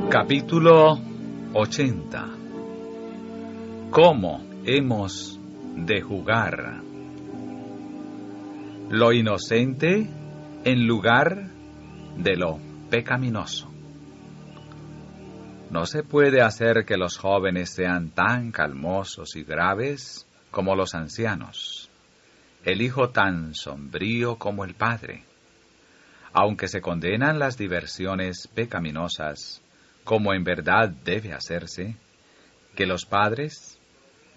Capítulo 80. ¿Cómo hemos de jugar? Lo inocente en lugar de lo pecaminoso. No se puede hacer que los jóvenes sean tan calmosos y graves como los ancianos, el hijo tan sombrío como el padre. Aunque se condenan las diversiones pecaminosas, como en verdad debe hacerse, que los padres,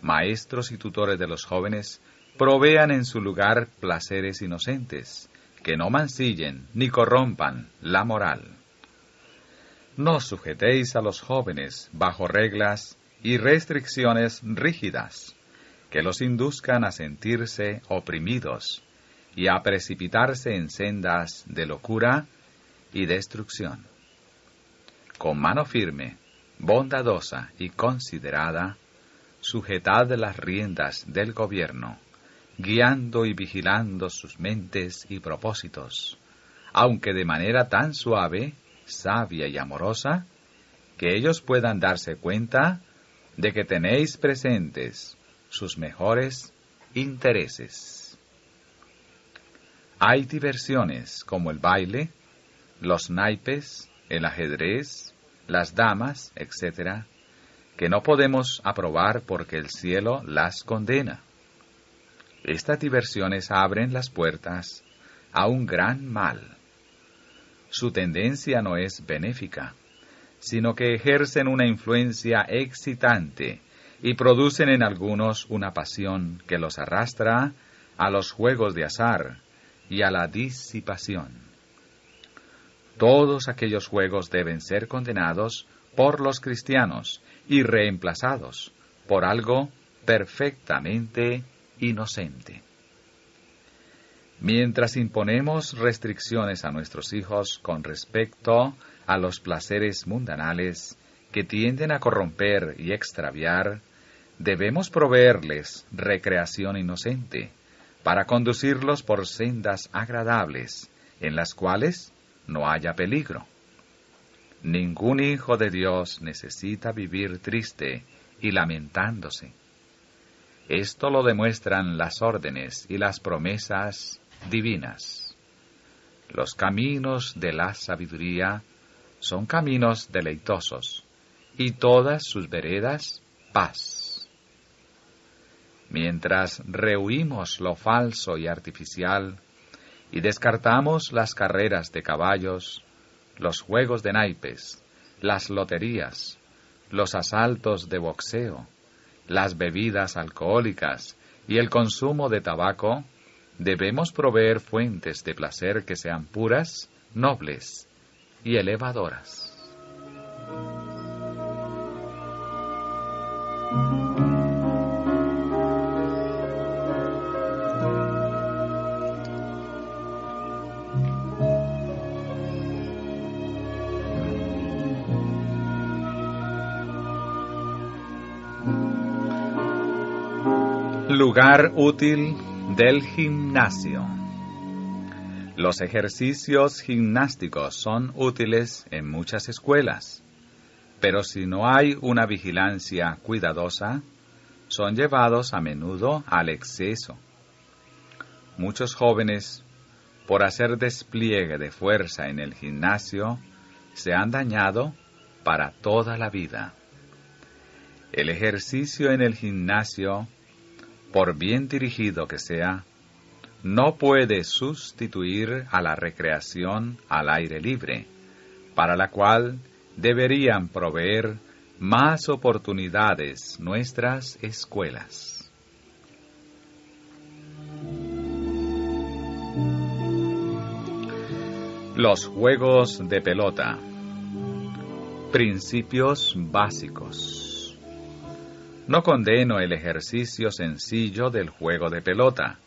maestros y tutores de los jóvenes, provean en su lugar placeres inocentes, que no mancillen ni corrompan la moral. No sujetéis a los jóvenes bajo reglas y restricciones rígidas, que los induzcan a sentirse oprimidos y a precipitarse en sendas de locura y destrucción. Con mano firme, bondadosa y considerada, sujetad las riendas del gobierno, guiando y vigilando sus mentes y propósitos, aunque de manera tan suave, sabia y amorosa, que ellos puedan darse cuenta de que tenéis presentes sus mejores intereses. Hay diversiones como el baile, los naipes, el ajedrez, las damas, etc., que no podemos aprobar porque el cielo las condena. Estas diversiones abren las puertas a un gran mal. Su tendencia no es benéfica, sino que ejercen una influencia excitante y producen en algunos una pasión que los arrastra a los juegos de azar y a la disipación. Todos aquellos juegos deben ser condenados por los cristianos y reemplazados por algo perfectamente inocente. Mientras imponemos restricciones a nuestros hijos con respecto a los placeres mundanales que tienden a corromper y extraviar, debemos proveerles recreación inocente para conducirlos por sendas agradables en las cuales no haya peligro. Ningún hijo de Dios necesita vivir triste y lamentándose. Esto lo demuestran las órdenes y las promesas divinas. Los caminos de la sabiduría son caminos deleitosos, y todas sus veredas paz. Mientras rehuimos lo falso y artificial, y descartamos las carreras de caballos, los juegos de naipes, las loterías, los asaltos de boxeo, las bebidas alcohólicas y el consumo de tabaco, debemos proveer fuentes de placer que sean puras, nobles y elevadoras. Lugar útil del gimnasio. Los ejercicios gimnásticos son útiles en muchas escuelas, pero si no hay una vigilancia cuidadosa, son llevados a menudo al exceso. Muchos jóvenes, por hacer despliegue de fuerza en el gimnasio, se han dañado para toda la vida. El ejercicio en el gimnasio, por bien dirigido que sea, no puede sustituir a la recreación al aire libre, para la cual deberían proveer más oportunidades nuestras escuelas. Los juegos de pelota. Principios básicos. No condeno el ejercicio sencillo del juego de pelota,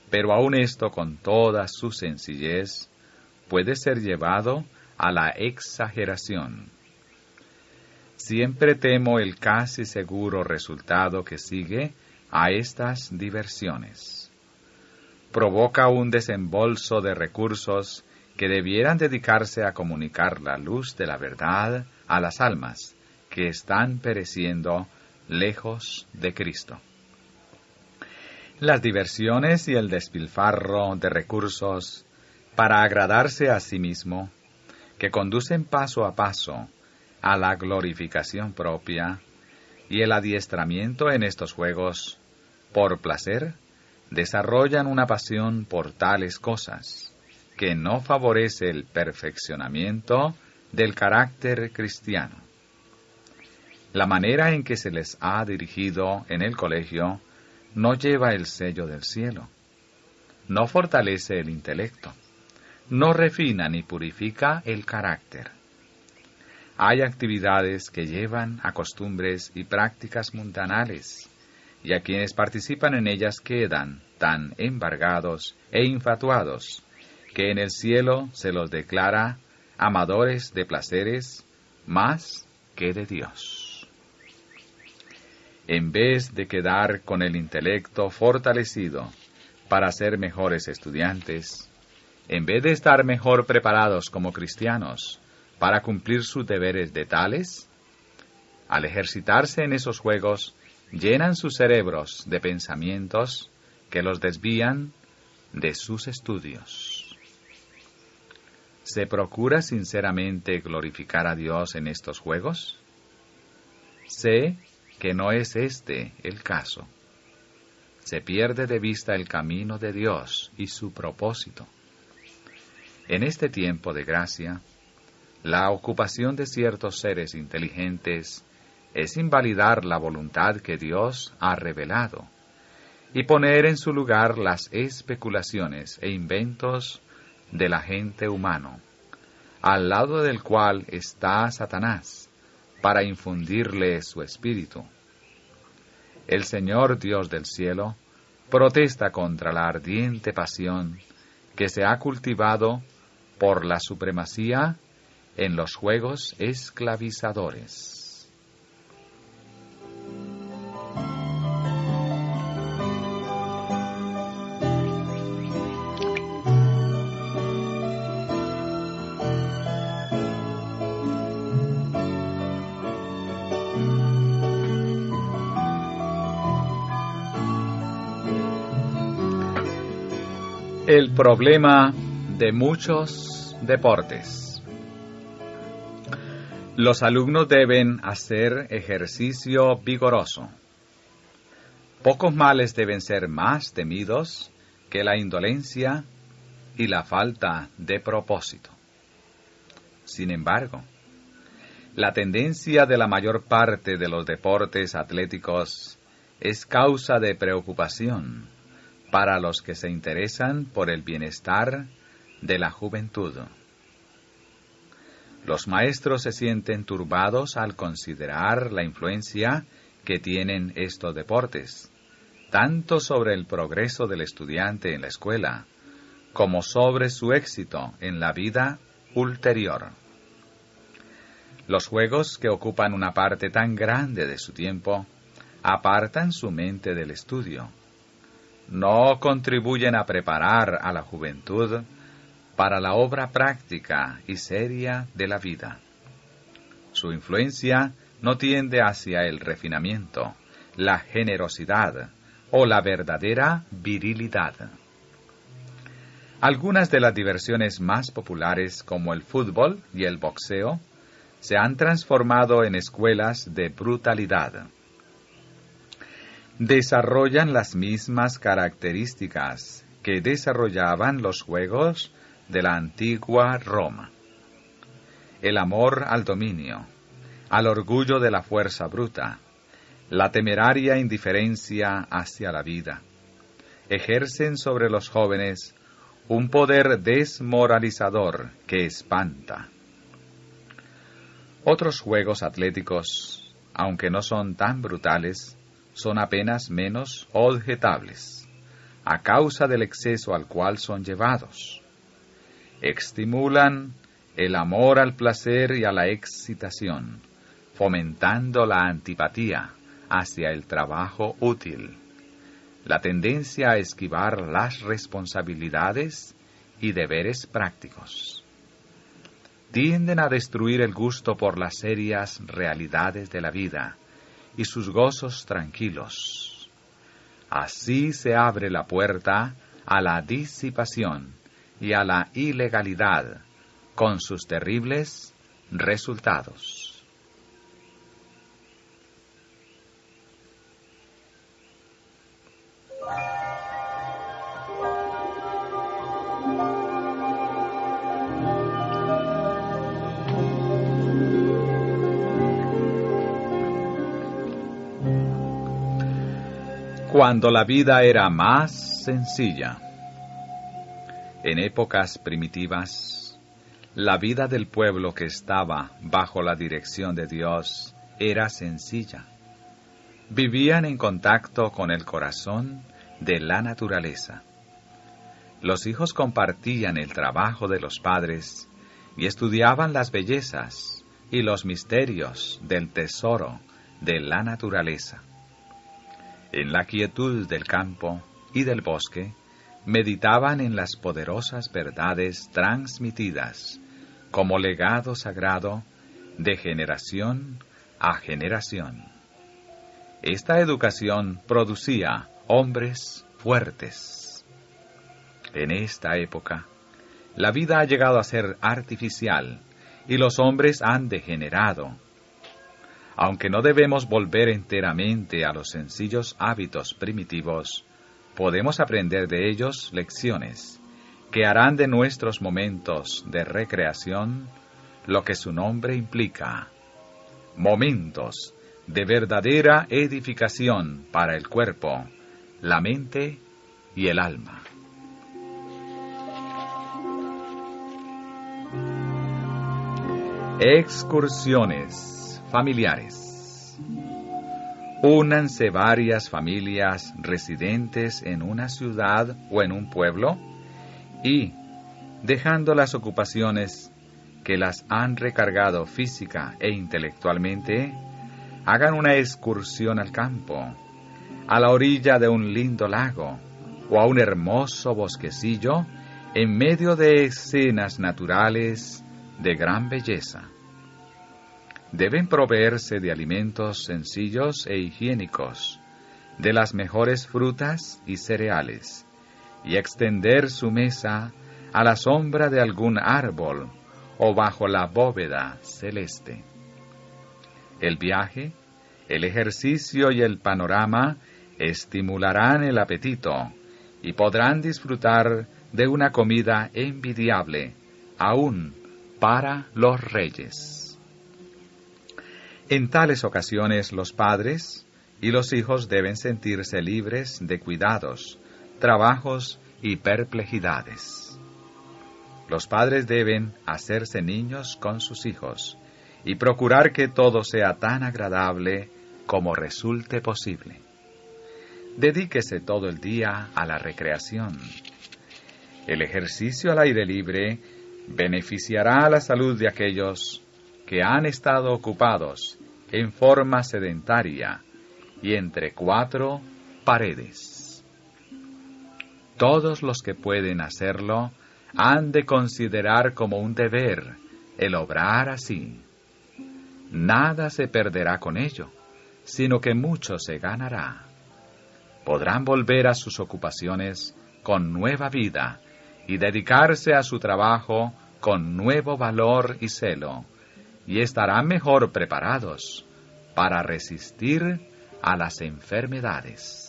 pero aun esto con toda su sencillez puede ser llevado a la exageración. Siempre temo el casi seguro resultado que sigue a estas diversiones. Provoca un desembolso de recursos que debieran dedicarse a comunicar la luz de la verdad a las almas que están pereciendo lejos de Cristo. Las diversiones y el despilfarro de recursos para agradarse a sí mismo, que conducen paso a paso a la glorificación propia, y el adiestramiento en estos juegos por placer, desarrollan una pasión por tales cosas, que no favorece el perfeccionamiento del carácter cristiano. La manera en que se les ha dirigido en el colegio no lleva el sello del cielo, no fortalece el intelecto, no refina ni purifica el carácter. Hay actividades que llevan a costumbres y prácticas mundanales, y a quienes participan en ellas quedan tan embargados e infatuados, que en el cielo se los declara amadores de placeres más que de Dios. En vez de quedar con el intelecto fortalecido para ser mejores estudiantes, en vez de estar mejor preparados como cristianos para cumplir sus deberes de tales, al ejercitarse en esos juegos, llenan sus cerebros de pensamientos que los desvían de sus estudios. ¿Se procura sinceramente glorificar a Dios en estos juegos? Sé que no es este el caso. Se pierde de vista el camino de Dios y su propósito. En este tiempo de gracia, la ocupación de ciertos seres inteligentes es invalidar la voluntad que Dios ha revelado y poner en su lugar las especulaciones e inventos del agente humano, al lado del cual está Satanás, para infundirle su espíritu. El Señor Dios del cielo protesta contra la ardiente pasión que se ha cultivado por la supremacía en los juegos esclavizadores. El problema de muchos deportes. Los alumnos deben hacer ejercicio vigoroso. Pocos males deben ser más temidos que la indolencia y la falta de propósito. Sin embargo, la tendencia de la mayor parte de los deportes atléticos es causa de preocupación para los que se interesan por el bienestar de la juventud. Los maestros se sienten turbados al considerar la influencia que tienen estos deportes, tanto sobre el progreso del estudiante en la escuela, como sobre su éxito en la vida ulterior. Los juegos, que ocupan una parte tan grande de su tiempo, apartan su mente del estudio. No contribuyen a preparar a la juventud para la obra práctica y seria de la vida. Su influencia no tiende hacia el refinamiento, la generosidad o la verdadera virilidad. Algunas de las diversiones más populares, como el fútbol y el boxeo, se han transformado en escuelas de brutalidad. Desarrollan las mismas características que desarrollaban los juegos de la antigua Roma. El amor al dominio, al orgullo de la fuerza bruta, la temeraria indiferencia hacia la vida, ejercen sobre los jóvenes un poder desmoralizador que espanta. Otros juegos atléticos, aunque no son tan brutales, son apenas menos objetables, a causa del exceso al cual son llevados. Estimulan el amor al placer y a la excitación, fomentando la antipatía hacia el trabajo útil, la tendencia a esquivar las responsabilidades y deberes prácticos. tienden a destruir el gusto por las serias realidades de la vida y sus gozos tranquilos. Así se abre la puerta a la disipación y a la ilegalidad, con sus terribles resultados. Cuando la vida era más sencilla. En épocas primitivas, la vida del pueblo que estaba bajo la dirección de Dios era sencilla. Vivían en contacto con el corazón de la naturaleza. Los hijos compartían el trabajo de los padres y estudiaban las bellezas y los misterios del tesoro de la naturaleza. En la quietud del campo y del bosque, meditaban en las poderosas verdades transmitidas como legado sagrado de generación a generación. Esta educación producía hombres fuertes. En esta época, la vida ha llegado a ser artificial y los hombres han degenerado. Aunque no debemos volver enteramente a los sencillos hábitos primitivos, podemos aprender de ellos lecciones que harán de nuestros momentos de recreación lo que su nombre implica: momentos de verdadera edificación para el cuerpo, la mente y el alma. Excursiones familiares. Únanse varias familias residentes en una ciudad o en un pueblo y, dejando las ocupaciones que las han recargado física e intelectualmente, hagan una excursión al campo, a la orilla de un lindo lago o a un hermoso bosquecillo en medio de escenas naturales de gran belleza. Deben proveerse de alimentos sencillos e higiénicos, de las mejores frutas y cereales, y extender su mesa a la sombra de algún árbol o bajo la bóveda celeste. El viaje, el ejercicio y el panorama estimularán el apetito y podrán disfrutar de una comida envidiable, aún para los reyes. En tales ocasiones los padres y los hijos deben sentirse libres de cuidados, trabajos y perplejidades. Los padres deben hacerse niños con sus hijos y procurar que todo sea tan agradable como resulte posible. Dedíquese todo el día a la recreación. El ejercicio al aire libre beneficiará a la salud de aquellos que han estado ocupados en forma sedentaria y entre cuatro paredes. Todos los que pueden hacerlo han de considerar como un deber el obrar así. Nada se perderá con ello, sino que mucho se ganará. Podrán volver a sus ocupaciones con nueva vida y dedicarse a su trabajo con nuevo valor y celo, y estarán mejor preparados para resistir a las enfermedades.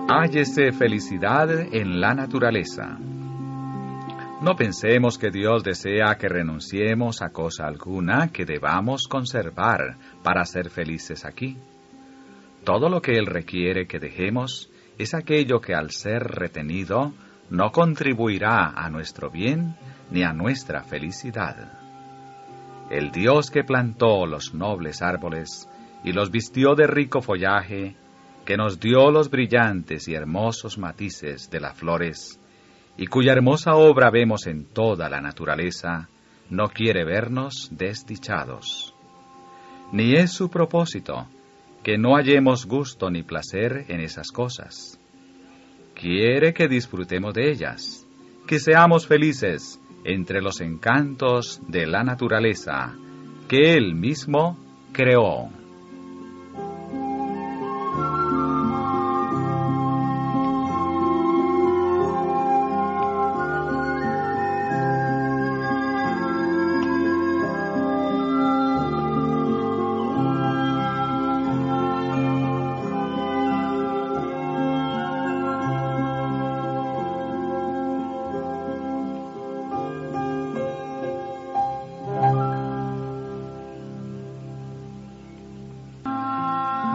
Hállese felicidad en la naturaleza. No pensemos que Dios desea que renunciemos a cosa alguna que debamos conservar para ser felices aquí. Todo lo que Él requiere que dejemos es aquello que al ser retenido no contribuirá a nuestro bien ni a nuestra felicidad. El Dios que plantó los nobles árboles y los vistió de rico follaje, que nos dio los brillantes y hermosos matices de las flores, y cuya hermosa obra vemos en toda la naturaleza, no quiere vernos desdichados. Ni es su propósito que no hallemos gusto ni placer en esas cosas. Quiere que disfrutemos de ellas, que seamos felices entre los encantos de la naturaleza que Él mismo creó.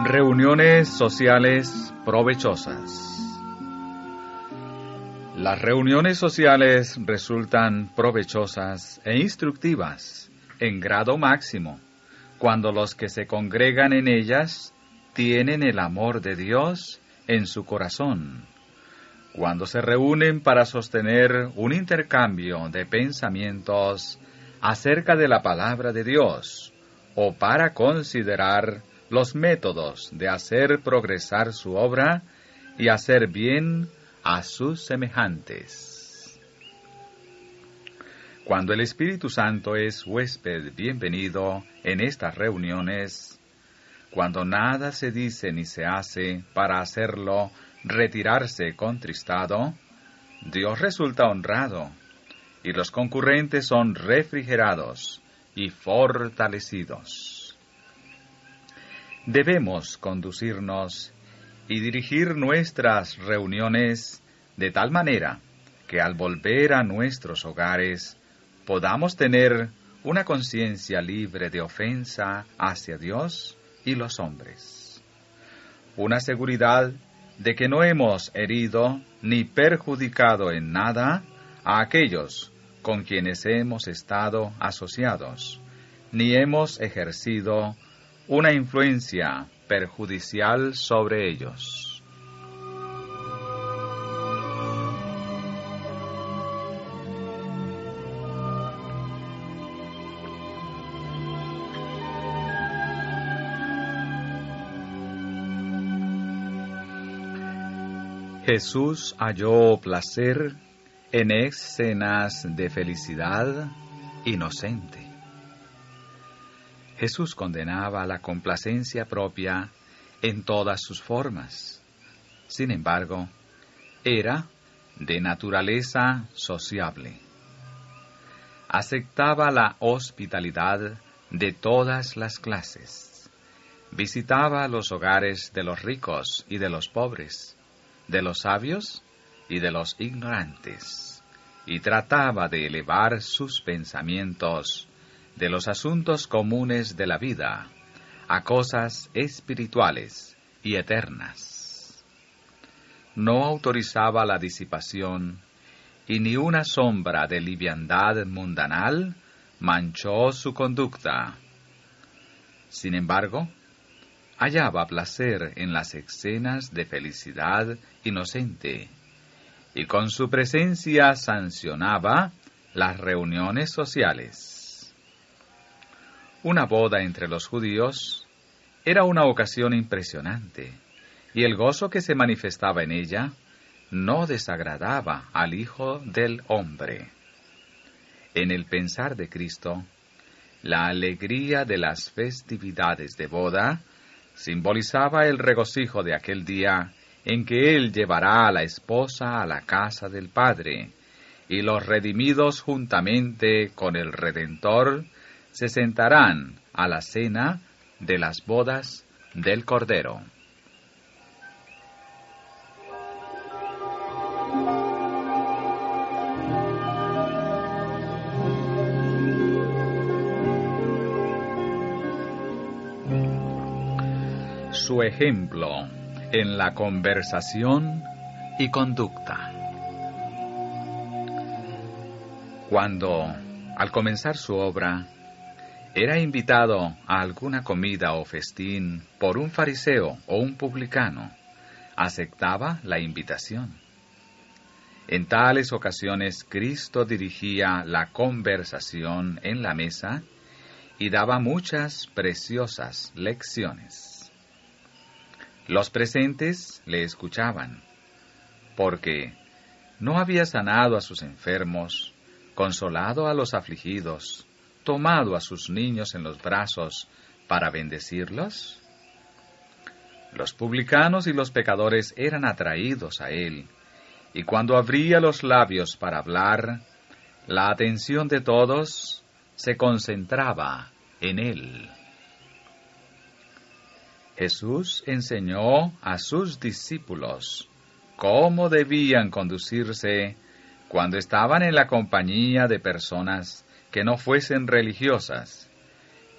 Reuniones sociales provechosas. Las reuniones sociales resultan provechosas e instructivas en grado máximo cuando los que se congregan en ellas tienen el amor de Dios en su corazón, cuando se reúnen para sostener un intercambio de pensamientos acerca de la palabra de Dios o para considerar los métodos de hacer progresar su obra y hacer bien a sus semejantes. Cuando el Espíritu Santo es huésped bienvenido en estas reuniones, cuando nada se dice ni se hace para hacerlo retirarse contristado, Dios resulta honrado y los concurrentes son refrigerados y fortalecidos. Debemos conducirnos y dirigir nuestras reuniones de tal manera que al volver a nuestros hogares podamos tener una conciencia libre de ofensa hacia Dios y los hombres. Una seguridad de que no hemos herido ni perjudicado en nada a aquellos con quienes hemos estado asociados, ni hemos ejercido una influencia perjudicial sobre ellos. Jesús halló placer en escenas de felicidad inocente. Jesús condenaba la complacencia propia en todas sus formas. Sin embargo, era de naturaleza sociable. Aceptaba la hospitalidad de todas las clases. Visitaba los hogares de los ricos y de los pobres, de los sabios y de los ignorantes, y trataba de elevar sus pensamientos de los asuntos comunes de la vida a cosas espirituales y eternas. No autorizaba la disipación y ni una sombra de liviandad mundanal manchó su conducta. Sin embargo, hallaba placer en las escenas de felicidad inocente y con su presencia sancionaba las reuniones sociales. Una boda entre los judíos era una ocasión impresionante, y el gozo que se manifestaba en ella no desagradaba al Hijo del Hombre. En el pensar de Cristo, la alegría de las festividades de boda simbolizaba el regocijo de aquel día en que Él llevará a la esposa a la casa del Padre, y los redimidos juntamente con el Redentor se sentarán a la cena de las bodas del Cordero. Su ejemplo en la conversación y conducta. Cuando, al comenzar su obra, era invitado a alguna comida o festín por un fariseo o un publicano, aceptaba la invitación. En tales ocasiones Cristo dirigía la conversación en la mesa y daba muchas preciosas lecciones. Los presentes le escuchaban, porque no había sanado a sus enfermos, consolado a los afligidos, tomado a sus niños en los brazos para bendecirlos. Los publicanos y los pecadores eran atraídos a él, y cuando abría los labios para hablar, la atención de todos se concentraba en él. Jesús enseñó a sus discípulos cómo debían conducirse cuando estaban en la compañía de personas que no fuesen religiosas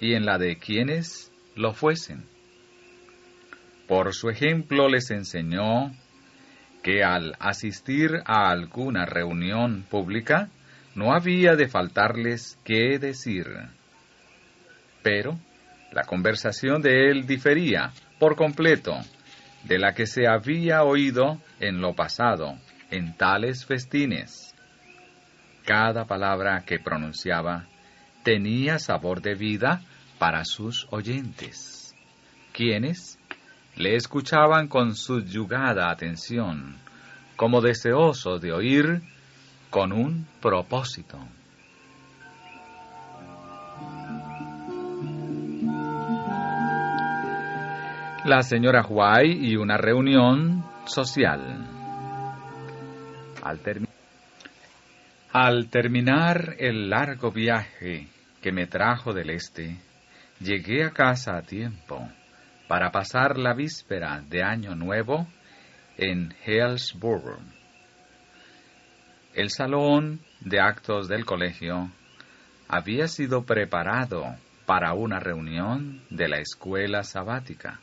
y en la de quienes lo fuesen. Por su ejemplo les enseñó que al asistir a alguna reunión pública no había de faltarles qué decir. Pero la conversación de él difería por completo de la que se había oído en lo pasado en tales festines. Cada palabra que pronunciaba tenía sabor de vida para sus oyentes, quienes le escuchaban con subyugada atención, como deseosos de oír con un propósito. La señora White y una reunión social. Al terminar el largo viaje que me trajo del este, llegué a casa a tiempo para pasar la víspera de Año Nuevo en Hillsborough. El salón de actos del colegio había sido preparado para una reunión de la escuela sabática.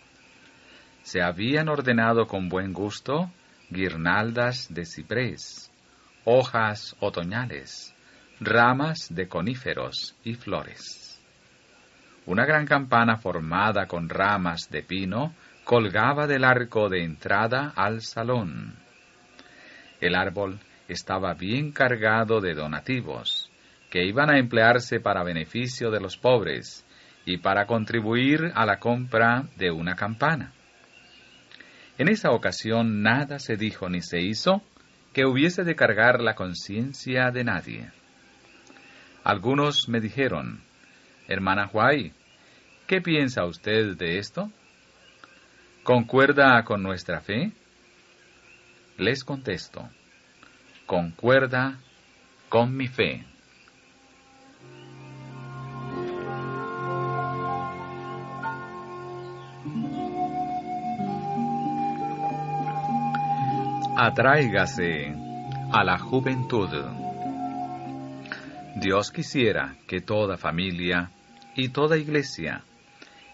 Se habían ordenado con buen gusto guirnaldas de ciprés, hojas otoñales, ramas de coníferos y flores. Una gran campana formada con ramas de pino colgaba del arco de entrada al salón. El árbol estaba bien cargado de donativos, que iban a emplearse para beneficio de los pobres y para contribuir a la compra de una campana. En esa ocasión nada se dijo ni se hizo que hubiese de cargar la conciencia de nadie. Algunos me dijeron: «Hermana White, ¿qué piensa usted de esto? ¿Concuerda con nuestra fe?» Les contesto: «Concuerda con mi fe». Atráigase a la juventud. Dios quisiera que toda familia y toda iglesia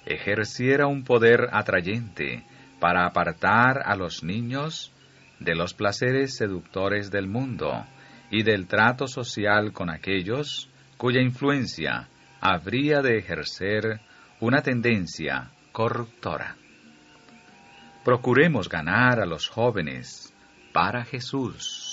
ejerciera un poder atrayente para apartar a los niños de los placeres seductores del mundo y del trato social con aquellos cuya influencia habría de ejercer una tendencia corruptora. Procuremos ganar a los jóvenes para Jesús.